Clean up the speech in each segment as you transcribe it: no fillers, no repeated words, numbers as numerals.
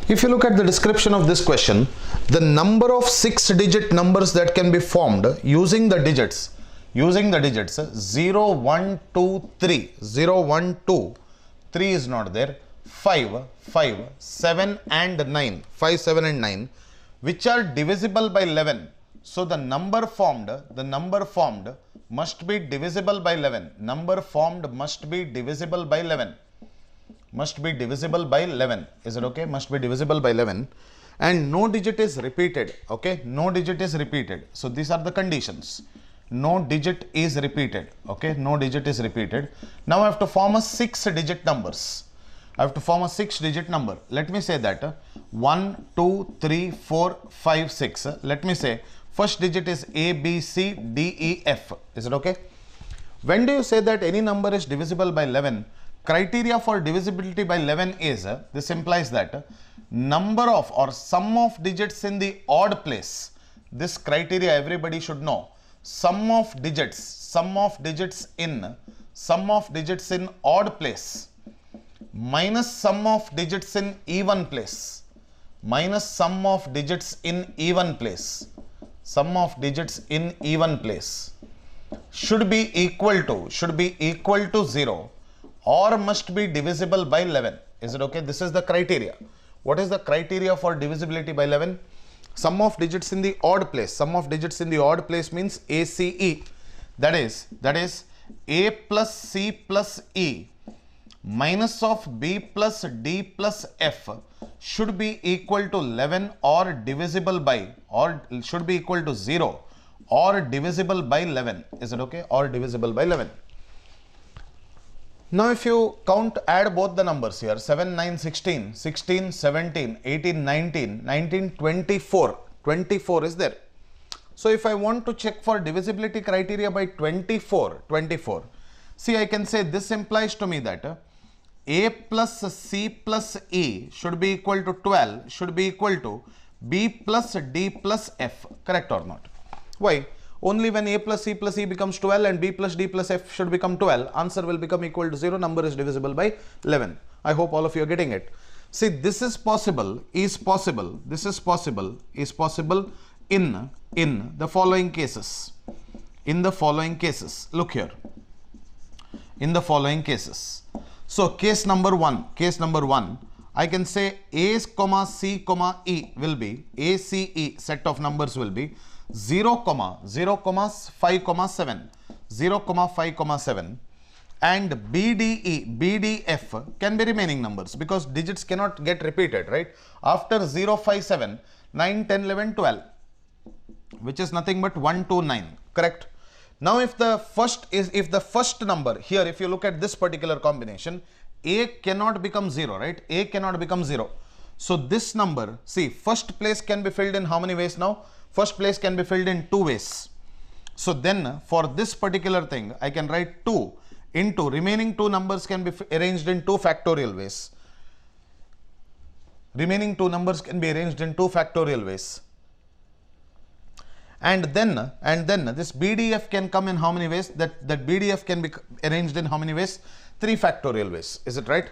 If you look at the description of this question, the number of 6-digit numbers that can be formed using the digits 0, 1, 2, 3, 0, 1, 2, 3 is not there, 5, 7 and 9, 5, 7 and 9, which are divisible by 11. So the number formed must be divisible by 11. Number formed must be divisible by 11. Must be divisible by 11. Is it okay? Must be divisible by 11. And no digit is repeated. Okay? No digit is repeated. So these are the conditions. No digit is repeated. Okay? No digit is repeated. Now I have to form a 6-digit numbers. I have to form a 6-digit number. Let me say that 1, 2, 3, 4, 5, 6. Let me say first digit is A, B, C, D, E, F. Is it okay? When do you say that any number is divisible by 11? Criteria for divisibility by 11 is, this implies that number of or sum of digits in the odd place. This criteria everybody should know. Sum of digits in odd place minus sum of digits in even place, minus sum of digits in even place, sum of digits in even place should be equal to 0 or must be divisible by 11. Is it okay? This is the criteria. What is the criteria for divisibility by 11? Sum of digits in the odd place. Sum of digits in the odd place means ACE. That is A plus C plus E minus of B plus D plus F should be equal to 11 or divisible by, or should be equal to 0 or divisible by 11. Is it okay? Or divisible by 11. Now if you add both the numbers here, 7, 9, 16, 16, 17, 18, 19, 19, 24, 24 is there. So if I want to check for divisibility criteria by 24, see, I can say this implies to me that A plus C plus E should be equal to 12, should be equal to B plus D plus F, correct or not? Why? Only when A plus C plus E becomes 12 and B plus D plus F should become 12, answer will become equal to 0, number is divisible by 11. I hope all of you are getting it. See, this is possible, is possible in the following cases. In the following cases, look here. In the following cases. So, case number 1, I can say A, C, E will be, A, C, E set of numbers will be 0, 0, 5, 7, 0, 5, 7, and BDE, BDF can be remaining numbers because digits cannot get repeated, right? After 0, 5, 7, 9, 10, 11, 12, which is nothing but 1, 2, 9, correct? Now if the first number here, if you look at this particular combination, A cannot become 0, right? A cannot become 0. So this number, see, first place can be filled in how many ways now? First place can be filled in 2 ways. So then for this particular thing, I can write 2 into remaining 2 numbers can be arranged in 2 factorial ways. Remaining 2 numbers can be arranged in 2 factorial ways. And then this BDF can come in how many ways? That BDF can be arranged in how many ways? 3 factorial ways. Is it right?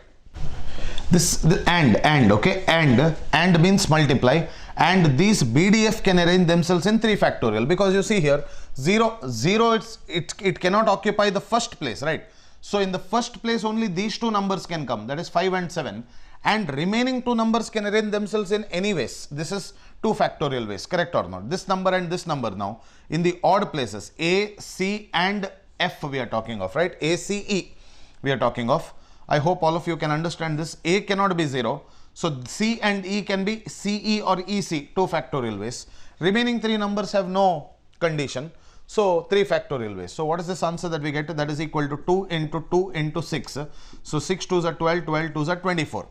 Okay, and means multiply, and these BDF can arrange themselves in 3 factorial, because you see here 0, it cannot occupy the first place, right? So in the first place only these 2 numbers can come, that is 5 and 7, and remaining 2 numbers can arrange themselves in any ways. This is 2 factorial ways, correct or not? This number and this number now in the odd places, A, C and F we are talking of, right? A, C, E we are talking of. I hope all of you can understand this. A cannot be 0. So C and E can be CE or EC, 2 factorial ways. Remaining 3 numbers have no condition. So 3 factorial ways. So what is this answer that we get? That is equal to 2 into 2 into 6. So 6 2s are 12, 12 2s are 24.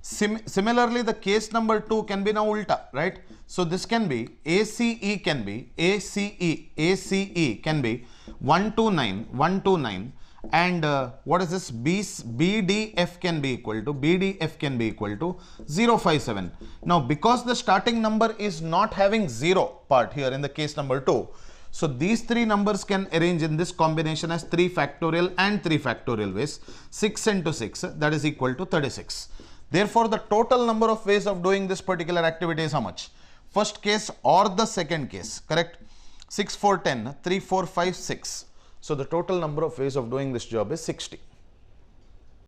Similarly, the case number 2 can be now ulta, right? So this can be ACE can be ACE can be 129 and what is this? BDF can be equal to 057. Now because the starting number is not having 0 part here in the case number 2, so these 3 numbers can arrange in this combination as 3 factorial and 3 factorial ways. 6 into 6, that is equal to 36. Therefore, the total number of ways of doing this particular activity is how much? First case or the second case, correct? 6, 4, 10, 3, 4, 5, 6. So the total number of ways of doing this job is 60.